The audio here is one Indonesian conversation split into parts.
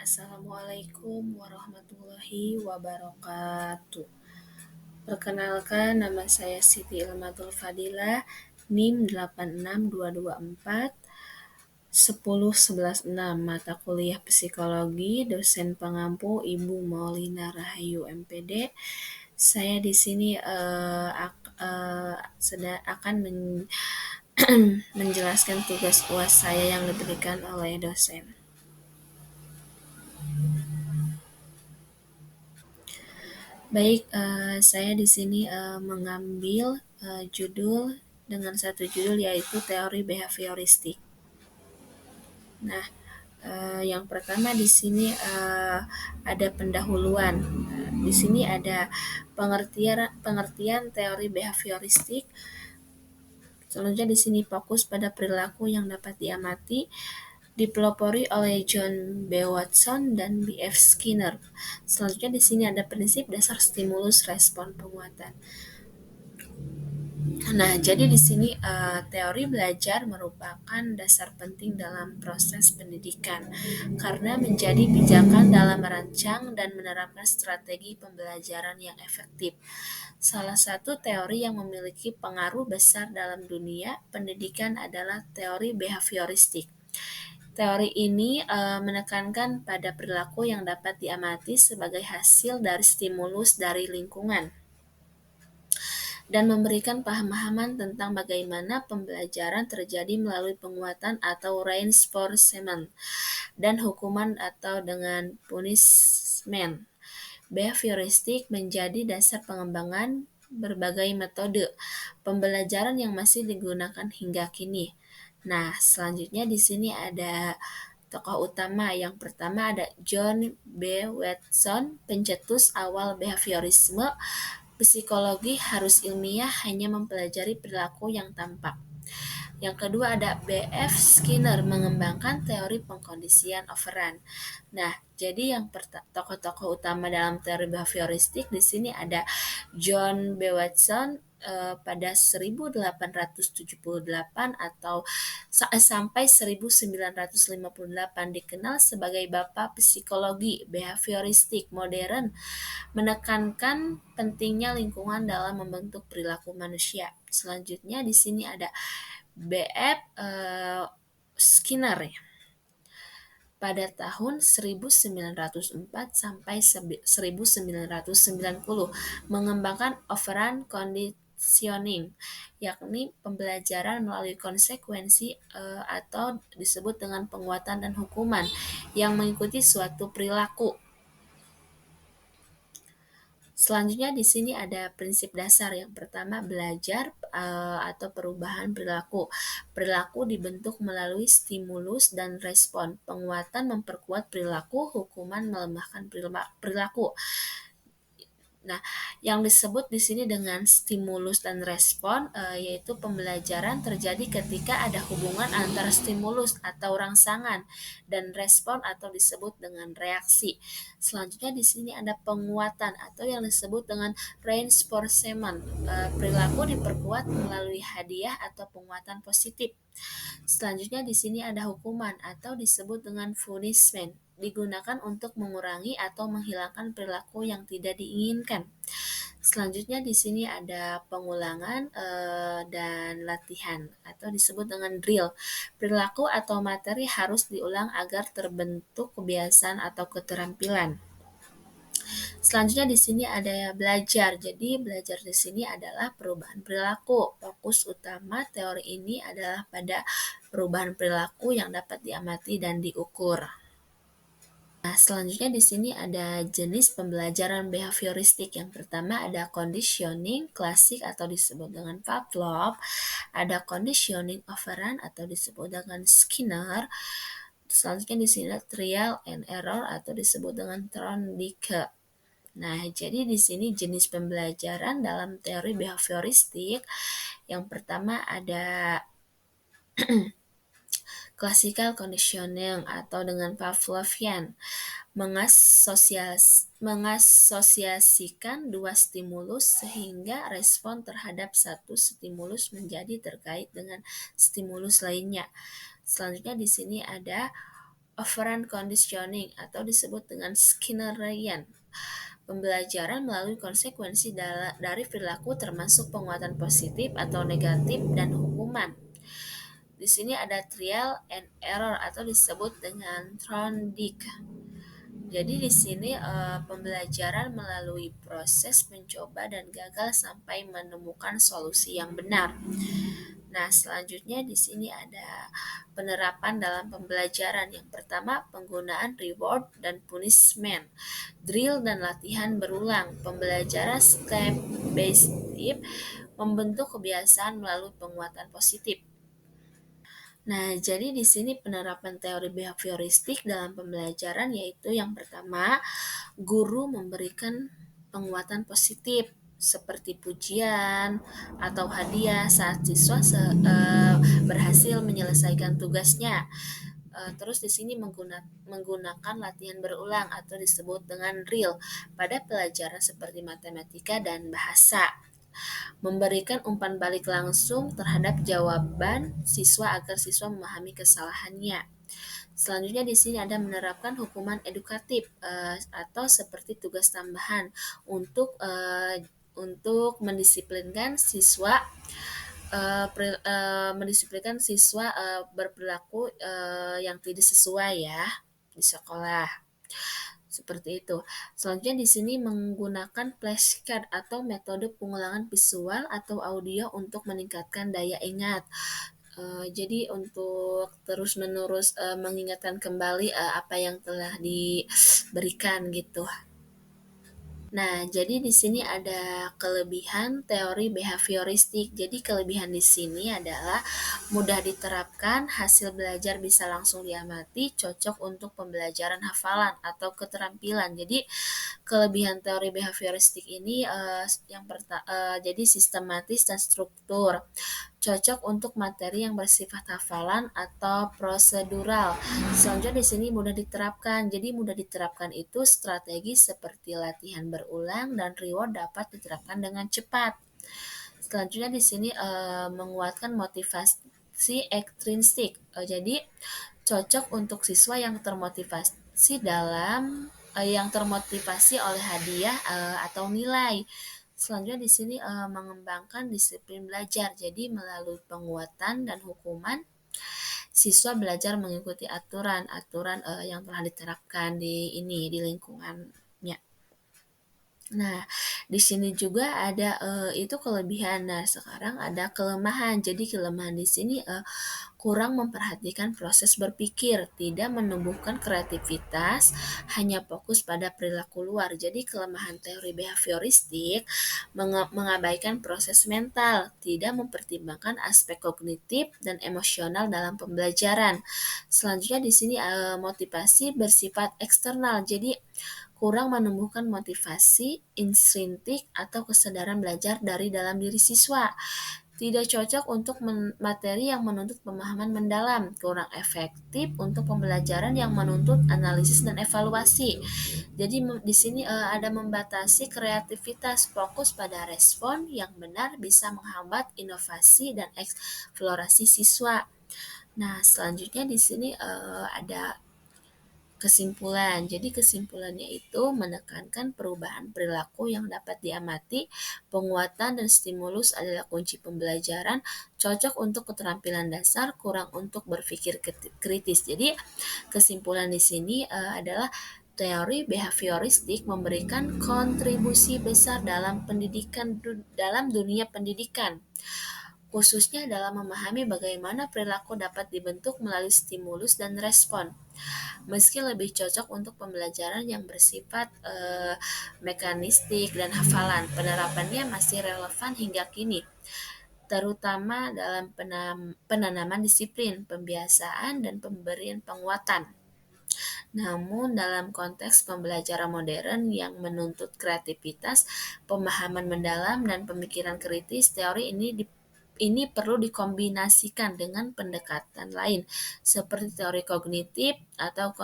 Assalamualaikum warahmatullahi wabarakatuh. Perkenalkan, nama saya Siti Ilmatul Fadilah, NIM 86224 10116, mata kuliah psikologi, dosen pengampu Ibu Maulina Rahayu MPD. Saya di sini akan menjelaskan tugas UAS saya yang diberikan oleh dosen. Baik, saya di sini mengambil judul dengan satu judul yaitu teori behavioristik. Nah, yang pertama di sini ada pendahuluan. Di sini ada pengertian teori behavioristik. Selanjutnya di sini fokus pada perilaku yang dapat diamati, dipelopori oleh John B. Watson dan B. F. Skinner. Selanjutnya di sini ada prinsip dasar stimulus respon penguatan. Nah, jadi di sini teori belajar merupakan dasar penting dalam proses pendidikan karena menjadi pijakan dalam merancang dan menerapkan strategi pembelajaran yang efektif. Salah satu teori yang memiliki pengaruh besar dalam dunia pendidikan adalah teori behavioristik. Teori ini menekankan pada perilaku yang dapat diamati sebagai hasil dari stimulus dari lingkungan dan memberikan pemahaman tentang bagaimana pembelajaran terjadi melalui penguatan atau reinforcement dan hukuman atau dengan punishment. Behavioristik menjadi dasar pengembangan berbagai metode pembelajaran yang masih digunakan hingga kini. Nah, selanjutnya di sini ada tokoh utama. Yang pertama ada John B. Watson, pencetus awal behaviorisme. Psikologi harus ilmiah hanya mempelajari perilaku yang tampak. Yang kedua ada B.F. Skinner, mengembangkan teori pengkondisian operan. Nah, jadi yang tokoh-tokoh utama dalam teori behavioristik di sini ada John B. Watson pada 1878 atau sampai 1958 dikenal sebagai Bapak Psikologi Behavioristik modern, menekankan pentingnya lingkungan dalam membentuk perilaku manusia. Selanjutnya di sini ada B.F. Skinner ya. Pada tahun 1904 sampai 1990 mengembangkan operant conditioning, yakni pembelajaran melalui konsekuensi atau disebut dengan penguatan dan hukuman yang mengikuti suatu perilaku. Selanjutnya di sini ada prinsip dasar. Yang pertama belajar atau perubahan perilaku. Perilaku dibentuk melalui stimulus dan respon. Penguatan memperkuat perilaku, hukuman melemahkan perilaku. Nah, yang disebut di sini dengan stimulus dan respon yaitu pembelajaran terjadi ketika ada hubungan antara stimulus atau rangsangan dan respon atau disebut dengan reaksi. Selanjutnya di sini ada penguatan atau yang disebut dengan reinforcement. Perilaku diperkuat melalui hadiah atau penguatan positif. Selanjutnya di sini ada hukuman atau disebut dengan punishment, digunakan untuk mengurangi atau menghilangkan perilaku yang tidak diinginkan. Selanjutnya di sini ada pengulangan dan latihan atau disebut dengan drill. Perilaku atau materi harus diulang agar terbentuk kebiasaan atau keterampilan. Selanjutnya di sini ada belajar. Jadi belajar di sini adalah perubahan perilaku. Fokus utama teori ini adalah pada perubahan perilaku yang dapat diamati dan diukur. Nah, selanjutnya di sini ada jenis pembelajaran behavioristik. Yang pertama ada conditioning klasik atau disebut dengan Pavlov, ada conditioning operant atau disebut dengan Skinner. Selanjutnya di sini ada trial and error atau disebut dengan Thorndike. Nah, jadi di sini jenis pembelajaran dalam teori behavioristik. Yang pertama ada classical conditioning atau dengan Pavlovian, mengasosiasikan dua stimulus sehingga respon terhadap satu stimulus menjadi terkait dengan stimulus lainnya. Selanjutnya di sini ada operant conditioning atau disebut dengan Skinnerian. Pembelajaran melalui konsekuensi dari perilaku termasuk penguatan positif atau negatif dan hukuman. Di sini ada trial and error atau disebut dengan Thorndike. Jadi di sini pembelajaran melalui proses mencoba dan gagal sampai menemukan solusi yang benar. Nah, selanjutnya di sini ada penerapan dalam pembelajaran. Yang pertama, penggunaan reward dan punishment, drill dan latihan berulang, pembelajaran step by step, membentuk kebiasaan melalui penguatan positif. Nah, jadi di sini penerapan teori behavioristik dalam pembelajaran yaitu yang pertama, guru memberikan penguatan positif seperti pujian atau hadiah saat siswa berhasil menyelesaikan tugasnya. Terus di sini menggunakan latihan berulang atau disebut dengan drill pada pelajaran seperti matematika dan bahasa. Memberikan umpan balik langsung terhadap jawaban siswa agar siswa memahami kesalahannya. Selanjutnya di sini ada menerapkan hukuman edukatif atau seperti tugas tambahan untuk mendisiplinkan siswa berperilaku yang tidak sesuai ya di sekolah. Seperti itu. Selanjutnya di sini menggunakan flashcard atau metode pengulangan visual atau audio untuk meningkatkan daya ingat. Jadi untuk terus-menerus mengingatkan kembali apa yang telah diberikan gitu. Nah, jadi di sini ada kelebihan teori behavioristik. Jadi kelebihan di sini adalah mudah diterapkan, hasil belajar bisa langsung diamati, cocok untuk pembelajaran hafalan atau keterampilan. Jadi kelebihan teori behavioristik ini jadi sistematis dan struktur, cocok untuk materi yang bersifat hafalan atau prosedural. Selanjutnya di sini mudah diterapkan. Jadi mudah diterapkan itu strategi seperti latihan berulang dan reward dapat diterapkan dengan cepat. Selanjutnya di sini menguatkan motivasi ekstrinsik. Jadi cocok untuk siswa yang termotivasi oleh hadiah atau nilai. Selanjutnya di sini mengembangkan disiplin belajar. Jadi melalui penguatan dan hukuman, siswa belajar mengikuti aturan-aturan yang telah diterapkan di lingkungannya. Nah, di sini juga ada itu kelebihan. Nah, sekarang ada kelemahan. Jadi kelemahan di sini kurang memperhatikan proses berpikir, tidak menumbuhkan kreativitas, hanya fokus pada perilaku luar. Jadi kelemahan teori behavioristik mengabaikan proses mental, tidak mempertimbangkan aspek kognitif dan emosional dalam pembelajaran. Selanjutnya di sini motivasi bersifat eksternal. Jadi kurang menumbuhkan motivasi intrinsik atau kesadaran belajar dari dalam diri siswa. Tidak cocok untuk materi yang menuntut pemahaman mendalam, kurang efektif untuk pembelajaran yang menuntut analisis dan evaluasi. Jadi di sini ada membatasi kreativitas, fokus pada respon yang benar bisa menghambat inovasi dan eksplorasi siswa. Nah, selanjutnya di sini ada kesimpulan. Jadi kesimpulannya itu menekankan perubahan perilaku yang dapat diamati, penguatan dan stimulus adalah kunci pembelajaran, cocok untuk keterampilan dasar, kurang untuk berpikir kritis. Jadi kesimpulan di sini adalah teori behavioristik memberikan kontribusi besar dalam dunia pendidikan, khususnya dalam memahami bagaimana perilaku dapat dibentuk melalui stimulus dan respon. Meski lebih cocok untuk pembelajaran yang bersifat mekanistik dan hafalan, penerapannya masih relevan hingga kini, terutama dalam penanaman disiplin, pembiasaan, dan pemberian penguatan. Namun dalam konteks pembelajaran modern yang menuntut kreativitas, pemahaman mendalam, dan pemikiran kritis, teori ini perlu dikombinasikan dengan pendekatan lain seperti teori kognitif atau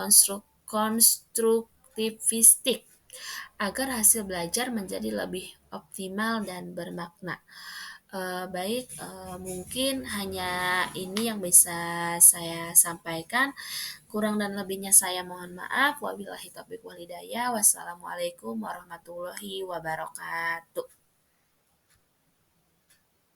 konstruktivistik agar hasil belajar menjadi lebih optimal dan bermakna. Baik, mungkin hanya ini yang bisa saya sampaikan, kurang dan lebihnya saya mohon maaf. Wabillahi taufiq wal hidayah. Wassalamualaikum warahmatullahi wabarakatuh.